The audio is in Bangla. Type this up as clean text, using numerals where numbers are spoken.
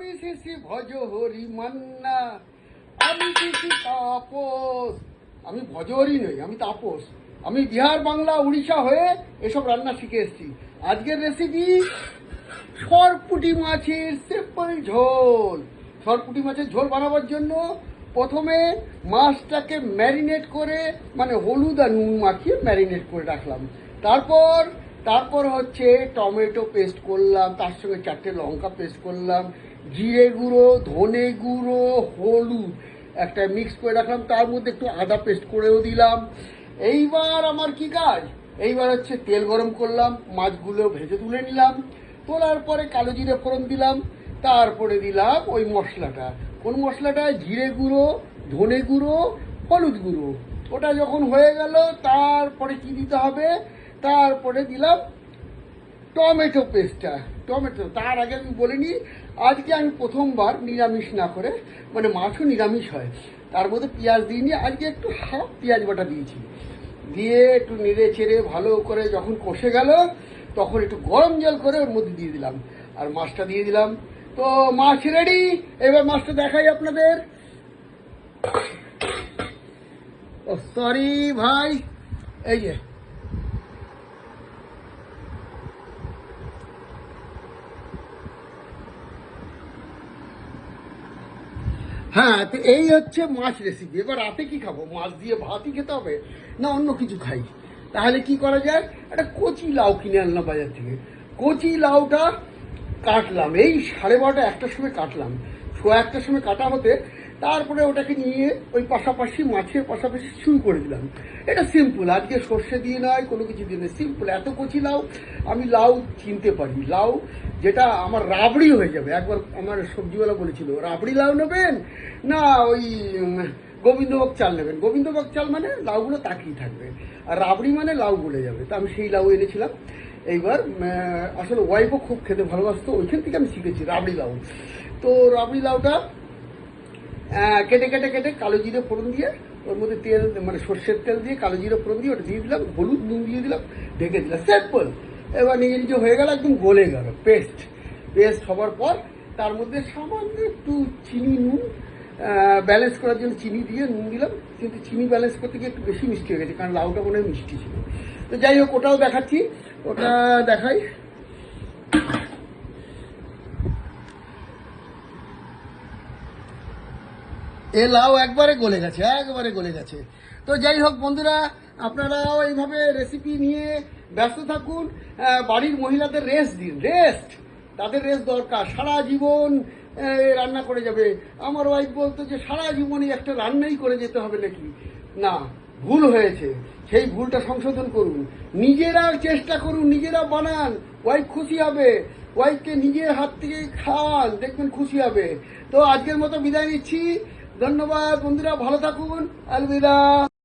আমি শিশি ভজ হরি মান্না, আমি শিশি তাপস। আমি ভজহরি নই, আমি তাপস। আমি বিহার, বাংলা, উড়িষ্যা হয়ে এসব রান্না শিখে এসেছি। আজকের রেসিপি সরপুঁটি মাছের সিম্পল ঝোল। সরপুঁটি মাছের ঝোল বানাবার জন্য প্রথমে মাছটাকে ম্যারিনেট করে, মানে হলুদ আর নুন মাখিয়ে ম্যারিনেট করে রাখলাম। তারপর হচ্ছে টমেটো পেস্ট করলাম, তার সঙ্গে 4টে লঙ্কা পেস্ট করলাম, জিরে গুঁড়ো, ধনে গুঁড়ো, হলুদ একটা মিক্স করে রাখলাম, তার মধ্যে একটু আদা পেস্ট করেও দিলাম। এইবার আমার কি কাজ, এইবার হচ্ছে তেল গরম করলাম, মাছগুলো ভেজে তুলে নিলাম। তোলার পরে কালো জিরে ফোড়ন দিলাম, তারপরে দিলাম ওই মশলাটা। কোন মশলাটা? জিরে গুঁড়ো, ধনে গুঁড়ো, হলুদ গুঁড়ো। ওটা যখন হয়ে গেল তারপরে কি দিতে হবে, তারপরে দিলাম টমেটো পেস্টটা। টমেটো তার আগে আমি বলিনি, আজকে আমি প্রথমবার নিরামিষ না করে, মানে মাছও নিরামিষ হয়, তার মধ্যে পেঁয়াজ দিইনি, আজকে একটু হাফ পেঁয়াজ বাটা দিয়েছি। দিয়ে একটু নেড়ে চেড়ে ভালো করে যখন কষে গেল, তখন একটু গরম জল করে ওর মধ্যে দিয়ে দিলাম, আর মাছটা দিয়ে দিলাম। তো মাছ রেডি। এবার মাছটা দেখাই আপনাদের। ও সরি ভাই, এই যে হ্যাঁ, তো এই হচ্ছে মাছ রেসিপি। এবার রাতে কি খাবো? মাছ দিয়ে ভাতই খেতে হবে না অন্য কিছু খাই? তাহলে কি করা যায়, একটা কচি লাউ কিনে আনলাম বাজার থেকে। কচি লাউটা কাটলাম এই 12:30 1টার সময় কাটলাম, 1টার সময় কাটা হতে। তারপরে ওটাকে নিয়ে ওই পাশাপাশি মাছের পাশাপাশি শুরু করে দিলাম। এটা সিম্পল, আজকে সর্ষে দিয়ে নয়, কোনো কিছু দিয়ে নয়, সিম্পল। এত কচি লাউ, আমি লাউ চিনতে পারি, লাউ যেটা আমার রাবড়ি হয়ে যাবে। একবার আমার সবজিওয়ালা বলেছিল, রাবড়ি লাউ নেবেন না ওই গোবিন্দভোগ চাল নেবেন। গোবিন্দভোগ চাল মানে লাউগুলো তাকিয়ে থাকবে, আর রাবড়ি মানে লাউ গলে যাবে। তো আমি সেই লাউ এনেছিলাম। এইবার আসলে ওয়াইফও খুব খেতে ভালোবাসতো, ওইখান থেকে আমি শিখেছি রাবড়ি লাউ। তো রাবড়ি লাউটা কেটে কেটে কেটে কালো জিরে ফোড়ন দিয়ে, ওর মধ্যে তেল মানে সর্ষের তেল দিয়ে কালো জিরে ফোড়ন দিয়ে ওটা দিয়ে দিলাম, হলুদ নুন দিয়ে দিলাম, ঢেকে দিলাম, সিম্পল। এবার নিজে নিজে হয়ে গেল, একদম গলে গেল পেস্ট হবার পর তার মধ্যে সামান্য একটু চিনি, নুন ব্যালেন্স করার জন্য চিনি দিয়ে নুন দিলাম, কিন্তু চিনি ব্যালেন্স করতে গিয়ে একটু বেশি মিষ্টি হয়ে গেছে, কারণ লাউটা মনে হয় মিষ্টি ছিল। তো যাই হোক, ওটাও দেখাচ্ছি, ওটা দেখাই। এ লাউ একবারে গলে গেছে। তো যাই হোক বন্ধুরা, আপনারাও এইভাবে রেসিপি নিয়ে ব্যস্ত থাকুন। বাড়ির মহিলাদের রেস্ট দিন, তাদের রেস্ট দরকার। সারা জীবন রান্না করে যাবে। আমার ওয়াইফ বলতো যে সারা জীবনই একটা রান্নাই করে যেতে হবে নাকি। না, ভুল হয়েছে, সেই ভুলটা সংশোধন করুন। নিজেরা চেষ্টা করুন, নিজেরা বানান, ওয়াইফ খুশি হবে। ওয়াইফকে নিজের হাত থেকে খাওয়ান, দেখবেন খুশি হবে। তো আজকের মতো বিদায় নিচ্ছি। ধন্যবাদ বন্ধুরা, ভালো থাকুন, আলবিদা।